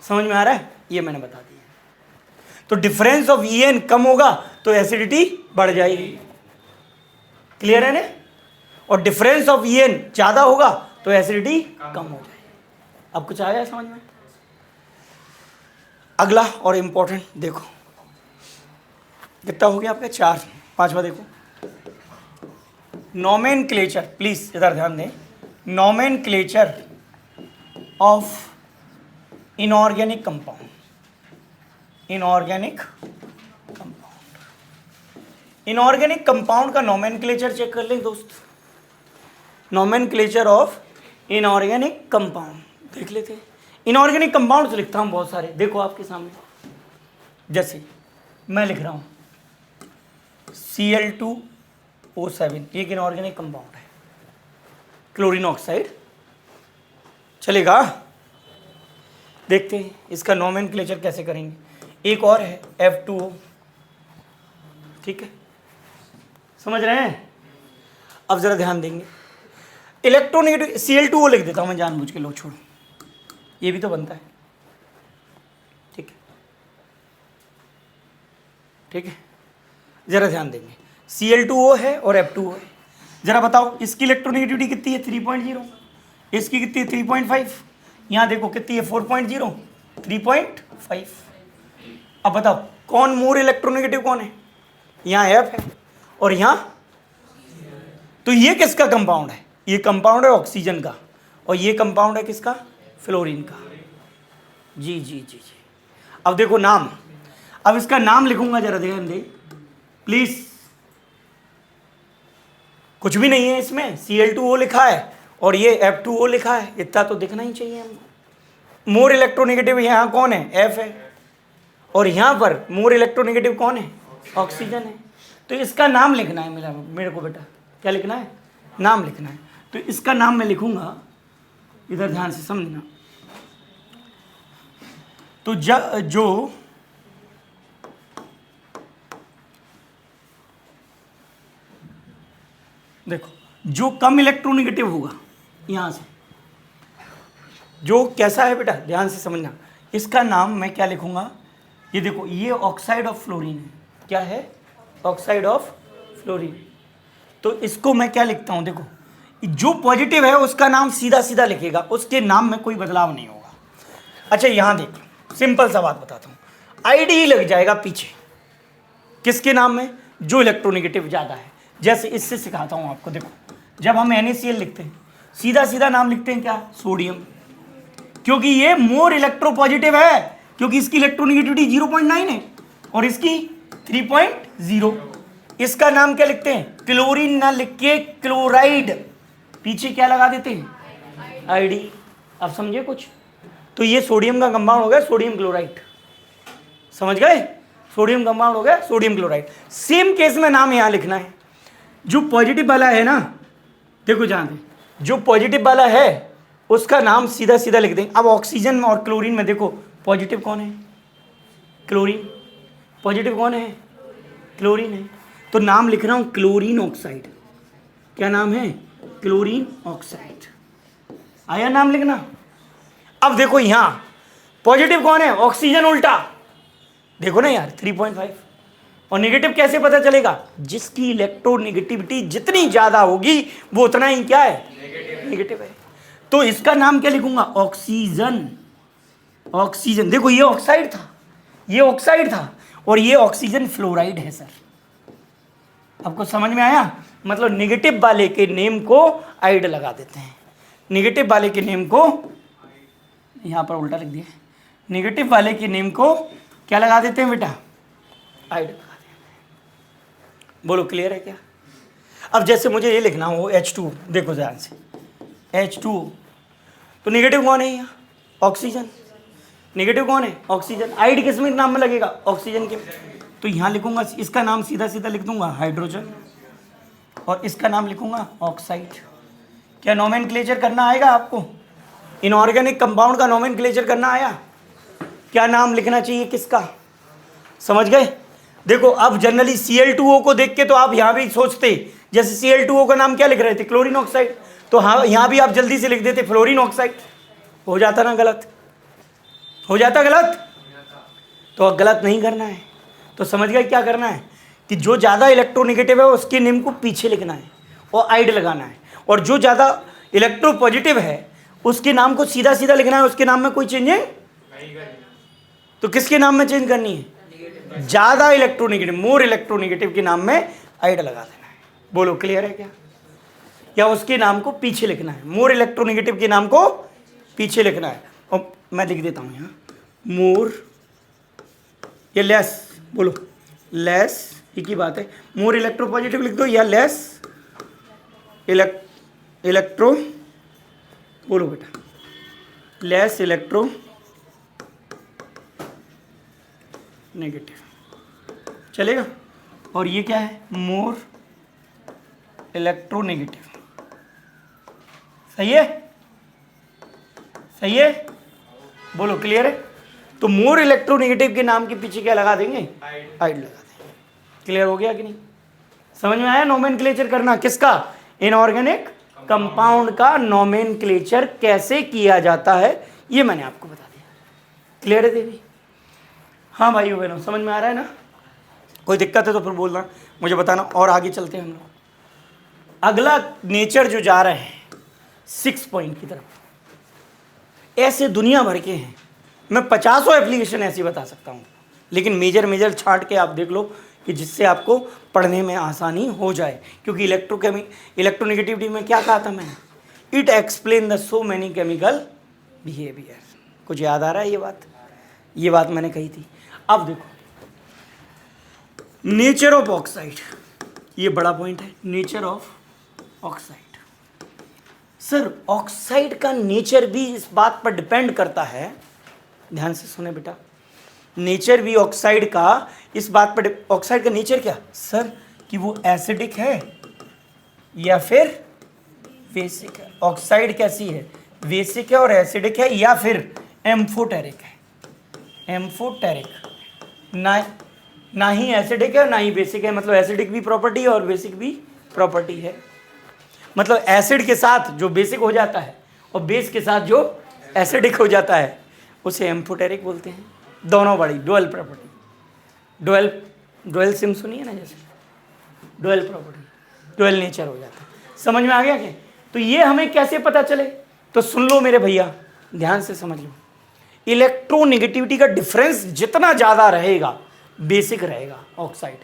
समझ में आ रहा है? ये मैंने बता दिया। तो डिफरेंस ऑफ EN कम होगा तो एसिडिटी बढ़ जाएगी। क्लियर है ना? और डिफरेंस ऑफ EN ज्यादा होगा तो एसिडिटी कम हो जाएगी। अब कुछ आया समझ में? अगला और इंपॉर्टेंट देखो, कितना हो गया आपका? 4। 5वां देखो, नोमेनक्लेचर। प्लीज इधर ध्यान दें। Nomenclature of inorganic compound. Inorganic compound का नोमेनक्लेचर चेक कर लें दोस्त। नोमेनक्लेचर ऑफ इनऑर्गेनिक कंपाउंड देख लेते। इनऑर्गेनिक कंपाउंड्स लिखता हूँ बहुत सारे, देखो आपके सामने। जैसे मैं लिख रहा हूँ Cl2O7, एक इनऑर्गेनिक कंपाउंड है, क्लोरीन ऑक्साइड। चलेगा? देखते हैं इसका नोमेनक्लेचर कैसे करेंगे। एक और है F2O, ठीक है, समझ रहे हैं? अब जरा ध्यान देंगे। इलेक्ट्रोनेगेटिव Cl2O लिख देता हूं मैं जानबूझ के, लो छोड़ो, ये भी तो बनता है। ठीक है, ठीक है, जरा ध्यान देंगे। Cl2O है और F2O है। जरा बताओ इसकी इलेक्ट्रोनेगेटिविटी कितनी है? 3.0। इसकी कितनी है? 3.5। यहाँ देखो कितनी है 4.0, 3.5। अब बताओ कौन मोर इलेक्ट्रोनेगेटिव कौन है? यहाँ एफ है और यहाँ, तो ये किसका कंपाउंड है? ये कंपाउंड है ऑक्सीजन का, और ये कंपाउंड है किसका? फ्लोरीन का। जी जी जी जी। अब देखो नाम, अब इसका नाम लिखूंगा, जरा ध्यान दे प्लीज। कुछ भी नहीं है इसमें, Cl2O लिखा है और ये F2O लिखा है, इतना तो दिखना ही चाहिए हमको। मोर इलेक्ट्रोनेगेटिव यहाँ कौन है? F है, और यहाँ पर मोर इलेक्ट्रोनेगेटिव कौन है? ऑक्सीजन है। तो इसका नाम लिखना है मेरे को बेटा, क्या लिखना है? नाम लिखना है। तो इसका नाम मैं लिखूंगा, इधर ध्यान से समझना। तो जो देखो, जो कम इलेक्ट्रोनेगेटिव होगा यहां से, जो कैसा है बेटा, ध्यान से समझना। इसका नाम मैं क्या लिखूंगा? ये देखो, ये ऑक्साइड ऑफ फ्लोरीन है। क्या है? Oxide of fluorine. तो इसको मैं क्या लिखता हूं? देखो, जो पॉजिटिव है उसका नाम सीधा सीधा लिखेगा, उसके नाम में कोई बदलाव नहीं होगा। अच्छा यहां देख, सिंपल सा बात बताता हूं, आईडी लग जाएगा पीछे किसके नाम में? जो इलेक्ट्रोनेगेटिव ज्यादा है। जैसे इससे सिखाता हूं आपको, देखो जब हम NaCl लिखते हैं सीधा सीधा नाम लिखते हैं क्या? सोडियम, क्योंकि ये मोर इलेक्ट्रोपॉजिटिव है, क्योंकि इसकी इलेक्ट्रोनेगेटिविटी 0.9 है और इसकी 3.0। इसका नाम क्या लिखते हैं? क्लोरीन ना लिख के क्लोराइड, पीछे क्या लगा देते हैं? आईडी। अब समझे कुछ? तो ये सोडियम का कंपाउंड हो गया सोडियम क्लोराइड, समझ गए? सोडियम कंपाउंड हो गया सोडियम क्लोराइड। सेम केस में नाम यहां लिखना है। जो पॉजिटिव वाला है ना, देखो जानते, जो पॉजिटिव वाला है उसका नाम सीधा सीधा लिख देंगे। अब ऑक्सीजन और क्लोरीन में देखो, पॉजिटिव कौन है? क्लोरीन। पॉजिटिव कौन है? क्लोरीन है। तो नाम लिख रहा हूं क्लोरीन ऑक्साइड। क्या नाम है? Chlorine oxide. आया नाम लिखना? अब देखो यहां पॉजिटिव कौन है? ऑक्सीजन। उल्टा देखो ना यार, 3.5। और नेगेटिव कैसे पता चलेगा? जिसकी इलेक्ट्रोनेगेटिविटी जितनी ज्यादा होगी वो उतना ही क्या है? नेगेटिव है। तो इसका नाम क्या लिखूंगा? ऑक्सीजन। ऑक्सीजन। देखो ये ऑक्साइड था, ये ऑक्साइड था, और ये ऑक्सीजन फ्लोराइड है सर। आपको समझ में आया? मतलब नेगेटिव वाले के नेम को आइड लगा देते हैं। नेगेटिव वाले के नेम को, यहां पर उल्टा लिख दिया, नेगेटिव वाले के नेम को क्या लगा देते हैं बेटा? आइड लगा देते हैं। बोलो क्लियर है क्या? अब जैसे मुझे ये लिखना हो H2, देखो ध्यान से, H2, तो नेगेटिव कौन है यहाँ? ऑक्सीजन। नेगेटिव कौन है? ऑक्सीजन। आइड किस में नाम में लगेगा? ऑक्सीजन के। तो यहाँ लिखूंगा, इसका नाम सीधा सीधा लिख दूंगा हाइड्रोजन, और इसका नाम लिखूंगा ऑक्साइड। क्या नोमेनक्लेचर करना आएगा आपको? इनऑर्गेनिक कंपाउंड का नोमेनक्लेचर करना आया? क्या नाम लिखना चाहिए किसका? समझ गए? देखो अब जनरली Cl2O को देख के तो आप यहाँ भी सोचते, जैसे Cl2O का नाम क्या लिख रहे थे? Chlorine oxide. तो हाँ, यहाँ भी आप जल्दी से लिख देते फ्लोरीन ऑक्साइड। हो जाता ना गलत? हो जाता गलत? तो गलत नहीं करना है। तो समझ गए क्या करना है? कि जो ज़्यादा इलेक्ट्रोनेगेटिव है उसके नेम को पीछे लिखना है और आइड लगाना है, और जो ज़्यादा इलेक्ट्रोपॉजिटिव है उसके नाम को सीधा सीधा लिखना है, उसके नाम में कोई चेंजिंग नहीं। तो किसके नाम में चेंज करनी है? ज़्यादा इलेक्ट्रोनेगेटिव, मोर इलेक्ट्रोनेगेटिव के नाम में आइड लगा देना है। बोलो क्लियर है क्या? या उसके नाम को पीछे लिखना है, मोर इलेक्ट्रोनेगेटिव के नाम को पीछे लिखना है। और मैं लिख देता हूँ यहाँ मोर, या लेस, बोलो लेस, एक ही बात है। मोर इलेक्ट्रोपॉजिटिव लिख दो या लेस इलेक्ट्रो, बोलो बेटा, लेस इलेक्ट्रो नेगेटिव, चलेगा? और ये क्या है? More electronegative. सही है? सही है? बोलो क्लियर है? तो मोर इलेक्ट्रोनेगेटिव के नाम के पीछे क्या लगा देंगे? आइड लगा देंगे। क्लियर हो गया कि नहीं? समझ में आया नोमेनक्लेचर करना किसका? इनऑर्गेनिक कंपाउंड का नोमेनक्लेचर कैसे किया जाता है, ये मैंने आपको बता दिया। क्लियर है देवी? हाँ भाइयों बहनों, समझ में आ रहा है ना? कोई दिक्कत है तो फिर बोलना, मुझे बताना। और आगे चलते हैं हम लोग। अगला नेचर जो जा रहे हैं 6 पॉइंट की तरफ, ऐसे दुनिया भर के हैं, मैं 50 एप्लीकेशन ऐसी बता सकता हूँ, लेकिन मेजर छांट के आप देख लो कि जिससे आपको पढ़ने में आसानी हो जाए। क्योंकि इलेक्ट्रोनेगेटिविटी में क्या कहा था मैंने, it explain the so many chemical behaviour. कुछ याद आ रहा है ये बात मैंने कही थी। अब देखो नेचर ऑफ ऑक्साइड, ये बड़ा पॉइंट है, nature of oxide. Sir oxide का नेचर भी इस बात पर डिपेंड करता है, ध्यान से सुने बेटा, नेचर भी ऑक्साइड का इस बात पर, ऑक्साइड का नेचर क्या सर, कि वो एसिडिक है या फिर बेसिक है। ऑक्साइड कैसी है, बेसिक है और एसिडिक है, या फिर एम्फोटेरिक है। एम्फोटेरिक ना ही एसिडिक है ना ही बेसिक है, मतलब एसिडिक भी प्रॉपर्टी है और बेसिक भी प्रॉपर्टी है। मतलब एसिड के साथ जो बेसिक हो जाता है और बेस के साथ जो एसिडिक हो जाता है उसे एम्फोटेरिक बोलते हैं। दोनों बड़ी डुअल प्रॉपर्टी, डुअल सिम सुनिए ना, जैसे डुअल प्रॉपर्टी, डुअल नेचर हो जाता है। समझ में आ गया क्या? तो ये हमें कैसे पता चले, तो सुन लो मेरे भैया, ध्यान से समझ लो। इलेक्ट्रोनेगेटिविटी का डिफरेंस जितना ज़्यादा रहेगा बेसिक रहेगा ऑक्साइड,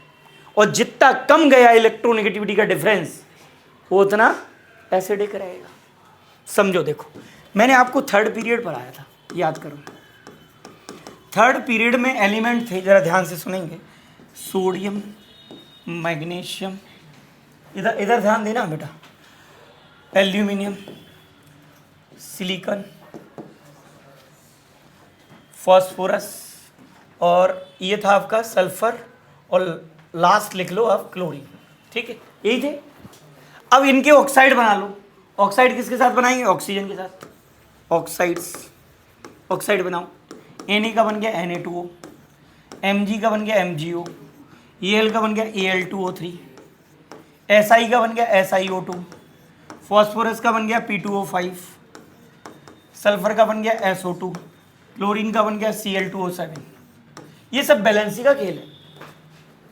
और जितना कम गया इलेक्ट्रोनेगेटिविटी का डिफरेंस वो उतना एसिडिक रहेगा। समझो, देखो मैंने आपको थर्ड पीरियड पढ़ाया था, याद करो। थर्ड पीरियड में एलिमेंट थे, जरा ध्यान से सुनेंगे, सोडियम, मैग्नीशियम, इधर ध्यान देना बेटा, एल्यूमिनियम, सिलिकॉन, फॉस्फोरस, और ये था आपका सल्फर, और लास्ट लिख लो आप क्लोरीन। ठीक है, यही थे। अब इनके ऑक्साइड बना लो। ऑक्साइड किसके साथ बनाएंगे, ऑक्सीजन के साथ। ऑक्साइड बनाओ। Na का बन गया Na2O, Mg का बन गया MgO, Al का बन गया Al2O3, Si का बन गया SiO2, फॉस्फोरस का बन गया P2O5, सल्फर का बन गया SO2, क्लोरीन का बन गया Cl2O7। ये सब बैलेंसी का खेल है।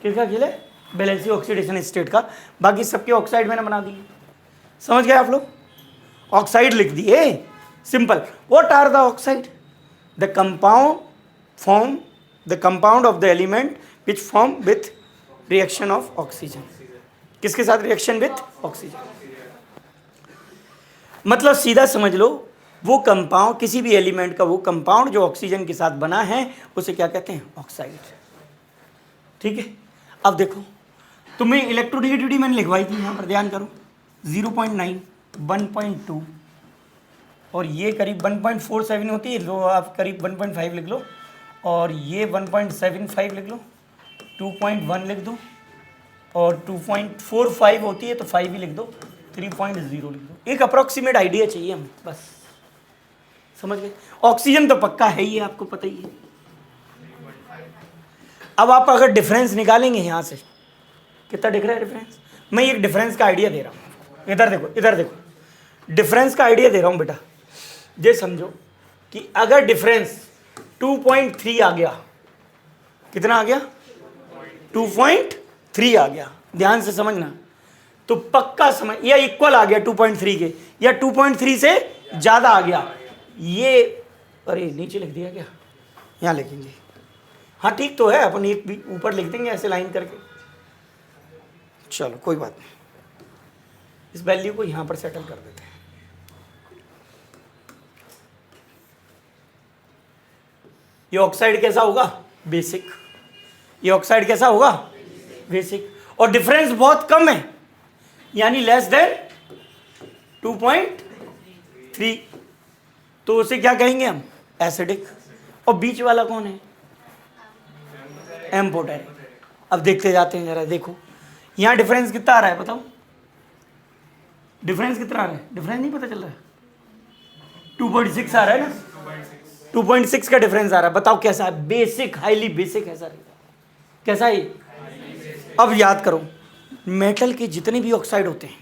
किसका खेल है? बैलेंसी ऑक्सीडेशन स्टेट का। बाकी सबके ऑक्साइड मैंने बना दिए। समझ गए आप लोग? ऑक्साइड लिख दिए, simple. What are the oxide? The compound of the element which form with reaction of oxygen. किसके साथ रिएक्शन विथ ऑक्सीजन? मतलब सीधा समझ लो, वो कंपाउंड, किसी भी एलिमेंट का वो कंपाउंड जो ऑक्सीजन के साथ बना है उसे क्या कहते हैं? ऑक्साइड। ठीक है, अब देखो तुम्हें इलेक्ट्रोनेगेटिविटी मैंने लिखवाई थी, यहाँ पर ध्यान करो, 0.9, 1.2 और ये करीब 1.47 होती है, लो आप करीब 1.5 लिख लो, और ये 1.75 लिख लो, 2.1 लिख दो, और 2.45 होती है तो 5 ही लिख दो, 3.0 लिख दो। एक अप्रोक्सीमेट आइडिया चाहिए हम, बस। समझ गए? ऑक्सीजन तो पक्का है ही, आपको पता ही है। अब आप अगर डिफरेंस निकालेंगे यहाँ से, कितना दिख रहा है डिफरेंस? मैं एक डिफरेंस का आइडिया दे रहा हूँ, इधर देखो, डिफरेंस का आइडिया दे रहा हूँ बेटा। ये समझो कि अगर डिफरेंस 2.3 आ गया, कितना आ गया? 2.3 आ गया, ध्यान से समझना, तो पक्का समझ, या इक्वल आ गया 2.3 के, या 2.3 से ज़्यादा आ गया, ये, अरे नीचे लिख दिया क्या? यहाँ लिखेंगे, हाँ ठीक तो है, अपन एक भी ऊपर लिख देंगे ऐसे लाइन करके। चलो कोई बात नहीं, इस वैल्यू को यहाँ पर सेटल कर देते हैं। ये ऑक्साइड कैसा होगा? बेसिक। ये ऑक्साइड कैसा होगा? बेसिक। और डिफरेंस बहुत कम है, यानी लेस देन 2.3, तो उसे क्या कहेंगे हम? एसिडिक। और बीच वाला कौन है? एम्फोटेरिक। अब देखते जाते हैं, जरा देखो यहाँ डिफरेंस कितना आ रहा है, बताओ डिफरेंस कितना आ रहा है? डिफरेंस नहीं पता चल रहा है? 2.6 आ रहा है ना, 2.6 का डिफरेंस आ रहा है। बताओ कैसा है? बेसिक, हाईली बेसिक है सर। कैसा है? अब याद करो, मेटल के जितने भी ऑक्साइड होते हैं,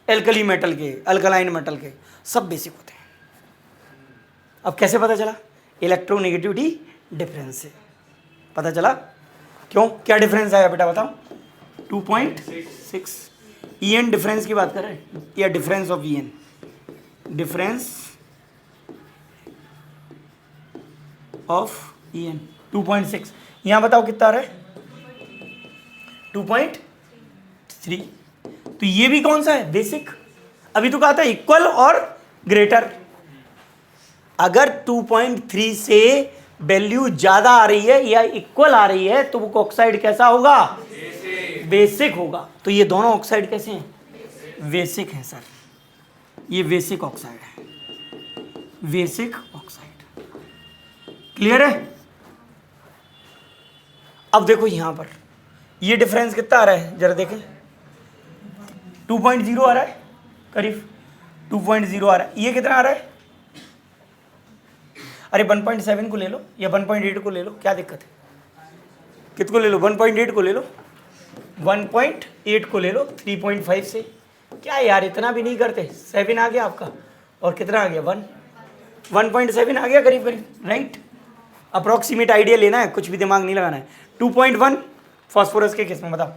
एल्कली मेटल के, अल्कलाइन मेटल के, सब बेसिक होते हैं। अब कैसे पता चला? इलेक्ट्रोनेगेटिविटी डिफरेंस से पता चला। क्यों, क्या डिफरेंस आया बेटा बताओ? 2.6। ईएन डिफरेंस की बात कर रहे हैं, या difference of EN? Difference of En 2.6। यहाँ बताओ कितना आ रहा है 2.3। तो ये भी कौन सा है बेसिक। अभी तो कहा था इक्वल और ग्रेटर। अगर 2.3 से वैल्यू ज्यादा आ रही है या इक्वल आ रही है तो वो ऑक्साइड कैसा होगा बेसिक होगा। तो ये दोनों ऑक्साइड कैसे हैं बेसिक हैं सर। ये बेसिक ऑक्साइड है बेसिक ऑक्साइड। क्लियर है। अब देखो यहां पर ये डिफरेंस कितना आ रहा है जरा देखें 2.0 आ रहा है करीब 2.0 आ रहा है। ये कितना आ रहा है अरे 1.7 को ले लो या 1.8 को ले लो क्या दिक्कत है। कितको ले लो 1.8 को ले लो 1.8 को ले लो 3.5 से। क्या यार इतना भी नहीं करते 7 आ गया आपका और कितना आ गया 1.7 आ गया करीब करीब राइट। अप्रोक्सीमेट आइडिया लेना है कुछ भी दिमाग नहीं लगाना है। 2.1 फास्फोरस के केस में बताओ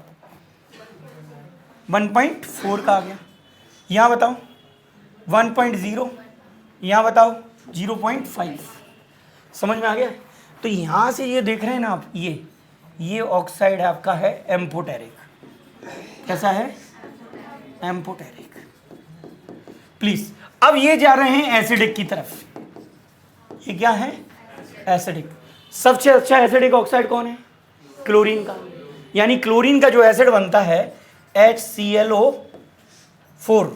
1.4 का आ गया। यहाँ बताओ 1.0 यहाँ बताओ 0.5। समझ में आ गया। तो यहाँ से ये देख रहे हैं ना आप ये ऑक्साइड आपका है एम्फोटेरिक। कैसा है एम्फोटेरिक। प्लीज अब ये जा रहे हैं एसिडिक की तरफ। ये क्या है एसिडिक। सबसे अच्छा एसिडिक ऑक्साइड कौन है क्लोरीन का। यानी क्लोरीन का जो एसिड बनता है HClO4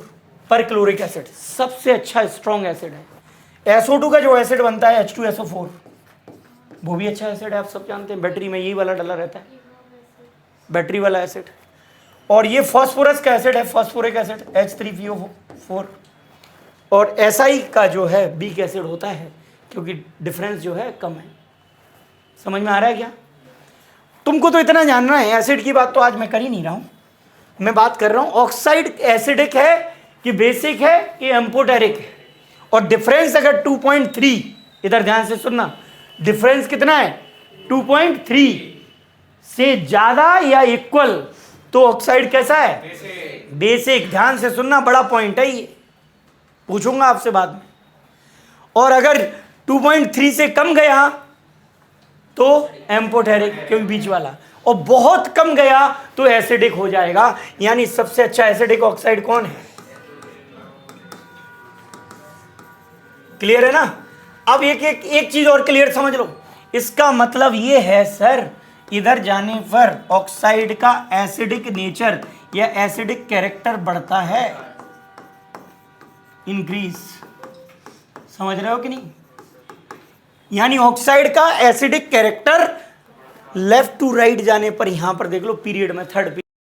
पर क्लोरिक एसिड सबसे अच्छा स्ट्रॉन्ग एसिड है। SO2 का जो एसिड बनता है H2SO4 वो भी अच्छा एसिड है। आप सब जानते हैं बैटरी में यही वाला डला रहता है बैटरी वाला एसिड। और ये फास्फोरस का एसिड है फास्फोरिक एसिड H3PO4। और SI का जो है वीक एसिड होता है क्योंकि डिफरेंस जो है कम है। समझ में आ रहा है क्या। तुमको तो इतना जानना है एसिड की बात तो आज मैं कर ही नहीं रहा हूं। मैं बात कर रहा हूं ऑक्साइड एसिडिक है कि बेसिक है कि एम्फोटेरिक है। और डिफरेंस अगर 2.3 इधर ध्यान से सुनना डिफरेंस कितना है 2.3 से ज्यादा या इक्वल तो ऑक्साइड कैसा है बेसिक। ध्यान से सुनना बड़ा पॉइंट है ये पूछूंगा आपसे बाद में। और अगर 2.3 से कम गया तो एम्फोटेरिक क्योंकि बीच वाला और बहुत कम गया तो एसिडिक हो जाएगा। यानी सबसे अच्छा एसिडिक ऑक्साइड कौन है क्लियर है ना। अब एक चीज और क्लियर समझ लो। इसका मतलब ये है सर इधर जाने पर ऑक्साइड का एसिडिक नेचर या एसिडिक कैरेक्टर बढ़ता है इंक्रीज। समझ रहे हो कि नहीं। यानी ऑक्साइड का acidic character left to right जाने पर यहां पर देख लो पीरियड में थर्ड